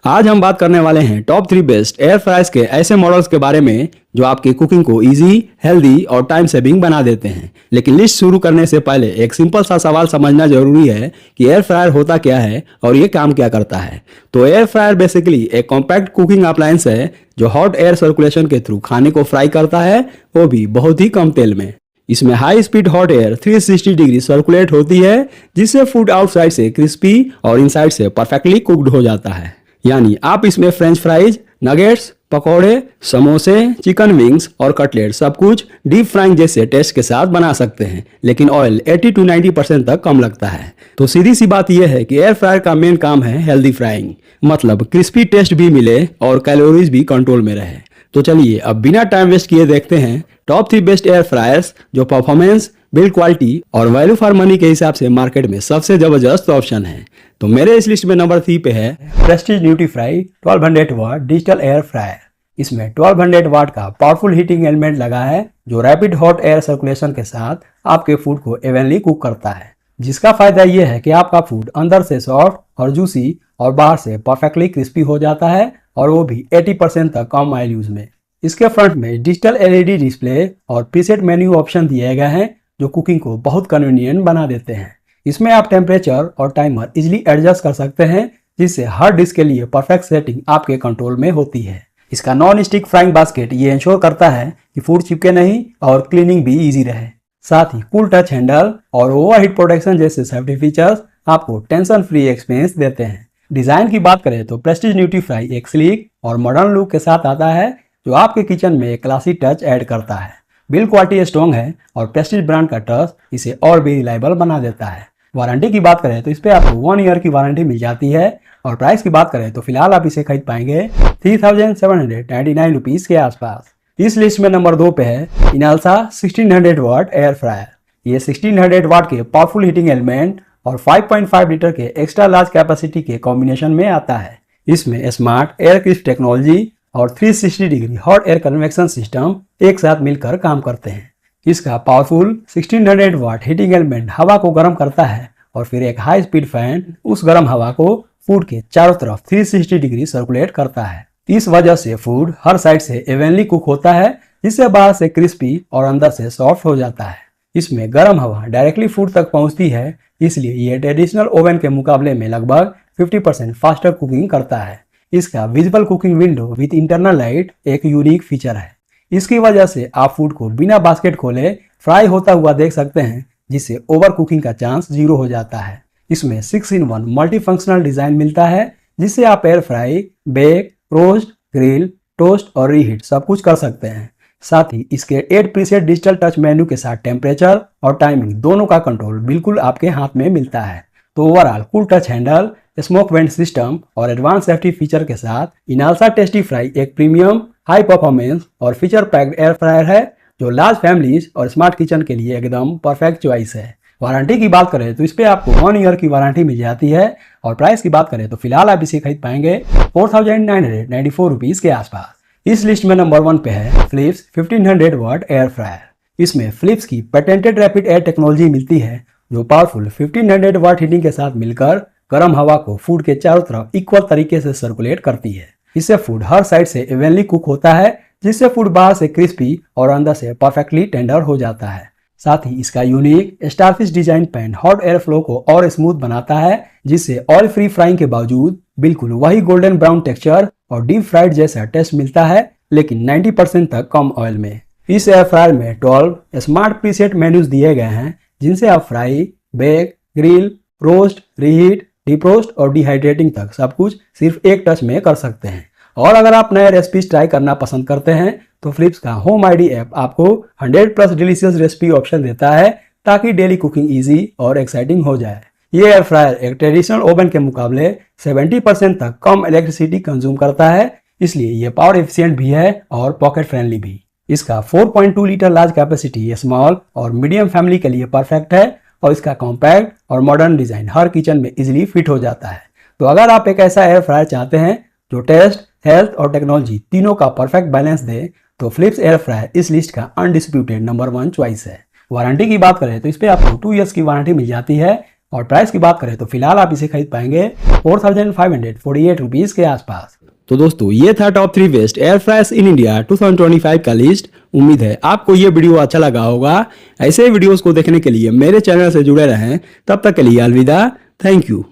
आज हम बात करने वाले हैं टॉप 3 बेस्ट एयर फ्रायर्स के ऐसे मॉडल्स के बारे में जो आपकी कुकिंग को इजी, हेल्दी और टाइम सेविंग बना देते हैं। लेकिन लिस्ट शुरू करने से पहले एक सिंपल सा सवाल समझना जरूरी है कि एयर फ्रायर होता क्या है और ये काम क्या करता है। तो एयर फ्रायर बेसिकली एक कॉम्पैक्ट कुकिंग अप्लायंस है जो हॉट एयर सर्कुलेशन के थ्रू खाने को फ्राई करता है, वो भी बहुत ही कम तेल में। इसमें high speed hot air 360 degree circulate होती है, जिससे फूड आउटसाइड से क्रिस्पी और इनसाइड से परफेक्टली कुक्ड हो जाता है। यानी आप इसमें फ्रेंच फ्राइज, नगेट्स, पकौड़े, समोसे, चिकन विंग्स और कटलेट सब कुछ डीप फ्राइंग जैसे टेस्ट के साथ बना सकते हैं, लेकिन ऑयल 80 to 90% तक कम लगता है। तो सीधी सी बात यह है कि एयर फ्रायर का मेन काम है हेल्दी फ्राइंग, मतलब क्रिस्पी टेस्ट भी मिले और कैलोरीज भी कंट्रोल में रहे। तो चलिए अब बिना टाइम वेस्ट किए देखते हैं टॉप 3 बेस्ट एयर फ्रायर्स जो परफॉर्मेंस, बिल्ड क्वालिटी और वैल्यू फॉर मनी के हिसाब से मार्केट में सबसे जबरदस्त ऑप्शन है। तो मेरे इस लिस्ट में नंबर 3 पे है प्रेस्टीज न्यूट्रीफ्राई 1200 वाट डिजिटल एयर फ्रायर। इसमें 1200 वाट का पावरफुल हीटिंग एलिमेंट लगा है जो रैपिड हॉट एयर सर्कुलेशन के साथ आपके फूड को इवनली कुक करता है, जिसका फायदा यह है कि आपका फूड अंदर से सॉफ्ट और जूसी और बाहर से परफेक्टली क्रिस्पी हो जाता है, और वो भी 80% तक कम ऑयल यूज में। इसके फ्रंट में डिजिटल एलईडी डिस्प्ले और प्रीसेट मेन्यू ऑप्शन दिए गए हैं जो कुकिंग को बहुत कन्वीनियंट बना देते हैं। इसमें आप टेम्परेचर और टाइमर इजीली एडजस्ट कर सकते हैं, जिससे हर डिश के लिए परफेक्ट सेटिंग आपके कंट्रोल में होती है। इसका नॉन स्टिक फ्राइंग बास्केट ये इंश्योर करता है कि फूड चिपके नहीं और क्लीनिंग भी इजी रहे। साथ ही कूल टच हैंडल और ओवरहीट प्रोटेक्शन जैसे सेफ्टी फीचर्स आपको टेंशन फ्री एक्सपीरियंस देते हैं। डिजाइन की बात करें तो प्रेस्टीज न्यूट्रीफ्राई एक स्लीक और मॉडर्न लुक के साथ आता है जो आपके किचन में एक क्लासी टच ऐड करता है। बिल्ड क्वालिटी स्ट्रॉन्ग है और प्रेस्टीज ब्रांड का टच इसे और भी रिलायबल बना देता है। वारंटी की बात करें तो इस पे आपको 1 ईयर की वारंटी मिल जाती है, और प्राइस की बात करें तो फिलहाल आप इसे खरीद पाएंगे 3799 रुपीज के आसपास। इस लिस्ट में नंबर 2 पे है इनालसा 1600 वाट एयर फ्रायर। ये 1600 वाट के पावरफुल हीटिंग एलिमेंट और 5.5 लीटर के एक्स्ट्रा लार्ज कैपेसिटी के कॉम्बिनेशन में आता है। इसमें स्मार्ट एयर क्रिस्प टेक्नोलॉजी और 360 degree hot air convection system एक साथ मिलकर काम करते हैं। इसका पावरफुल 1600 वाट हीटिंग एलिमेंट हवा को गर्म करता है, और फिर एक हाई स्पीड फैन उस गर्म हवा को फूड के चारों तरफ 360 डिग्री सर्कुलेट करता है। इस वजह से फूड हर साइड से इवनली कुक होता है, जिससे बाहर से क्रिस्पी और अंदर से सॉफ्ट हो जाता है। इसमें गर्म हवा डायरेक्टली फूड तक पहुंचती है, इसलिए ये ट्रेडिशनल ओवन के मुकाबले में लगभग 50% फास्टर कुकिंग करता है। इसका visible cooking window with internal light एक यूनिक फीचर है। इसकी वजह से आप फूड को बिना बास्केट खोले फ्राई होता हुआ देख सकते हैं, जिससे ओवर कुकिंग का चांस 0 हो जाता है। इसमें 6-in-1 मल्टी फंक्शनल डिजाइन मिलता है, जिससे आप air fry, bake, roast, grill, toast और रीहीट सब कुछ कर सकते हैं। साथ ही इसके 8 प्रीसेट डिजिटल टच मेन्यू के साथ टेम्परेचर और टाइमिंग दोनों का कंट्रोल बिल्कुल आपके हाथ में मिलता है। तो overall cool touch handle, smoke went system और एडवांस सेफ्टी फीचर के साथ इनालसा टेस्टीफ्राई एक प्रीमियम, हाई परफॉर्मेंस और फीचर पैक्ड एयर फ्रायर है जो लार्ज फैमिलीज और स्मार्ट किचन के लिए एकदम परफेक्ट चॉइस है। वारंटी की बात करें तो इस पे आपको 1 ईयर की वारंटी मिल जाती है, और प्राइस की बात करें तो फिलहाल आप इसे खरीद पाएंगे 4994 रुपीज के आसपास। इस लिस्ट में नंबर 1 पे है फिलिप्स 1500 वाट एयर फ्रायर। इसमें फिलिप्स की पेटेंटेड रैपिड एयर टेक्नोलॉजी मिलती है जो पावरफुल 1500 वाट हीटिंग के साथ मिलकर गर्म हवा को फूड के चारों तरफ इक्वल तरीके से सर्कुलेट करती है। इससे फूड हर साइड से इवनली कुक होता है, जिससे फूड बाहर से क्रिस्पी और अंदर से परफेक्टली टेंडर हो जाता है। साथ ही इसका unique starfish design pan hot air flow को और स्मूथ बनाता है, जिससे ऑयल फ्री फ्राइंग के बावजूद बिल्कुल वही गोल्डन ब्राउन टेक्सचर और डीप फ्राइड जैसा टेस्ट मिलता है, लेकिन 90% तक कम ऑयल में। इस एयर फ्रायर में 12 स्मार्ट प्रीसेट मेन्यूज दिए गए हैं, जिनसे आप fry, bake, grill, roast, reheat, deep roast और डिहाइड्रेटिंग तक सब कुछ सिर्फ एक टच में कर सकते हैं। और अगर आप नए रेसिपीज ट्राई करना पसंद करते हैं तो फिलिप्स का होम आईडी ऐप आपको 100+ डिलीशियस रेसिपी ऑप्शन देता है, ताकि डेली कुकिंग इजी और एक्साइटिंग हो जाए। ये एयर फ्रायर एक ट्रेडिशनल ओवन के मुकाबले 70% तक कम इलेक्ट्रिसिटी कंज्यूम करता है, इसलिए ये पावर एफिशिएंट भी है और पॉकेट फ्रेंडली भी। इसका 4.2 लीटर लार्ज कैपेसिटी स्मॉल और मीडियम फैमिली के लिए परफेक्ट है, और इसका कॉम्पैक्ट और मॉडर्न डिजाइन हर किचन में इजीली फिट हो जाता है। तो अगर आप एक ऐसा एयर फ्रायर चाहते हैं जो टेस्ट, हेल्थ और टेक्नोलॉजी तीनों का परफेक्ट बैलेंस दे, तो फिलिप्स एयर फ्रायर इस लिस्ट का अनडिस्प्यूटेड नंबर 1 चॉइस है। वारंटी की बात करें तो इस पे आपको 2 ईयर्स की वारंटी मिल जाती है, और प्राइस की बात करें तो फिलहाल आप इसे खरीद पाएंगे 4548 रुपीज के आसपास। तो दोस्तों ये था top 3 best air fryers in India 2025 का लिस्ट। उम्मीद है आपको ये वीडियो अच्छा लगा होगा। ऐसे वीडियोस को देखने के लिए मेरे चैनल से जुड़े रहें। तब तक के लिए अलविदा। Thank you.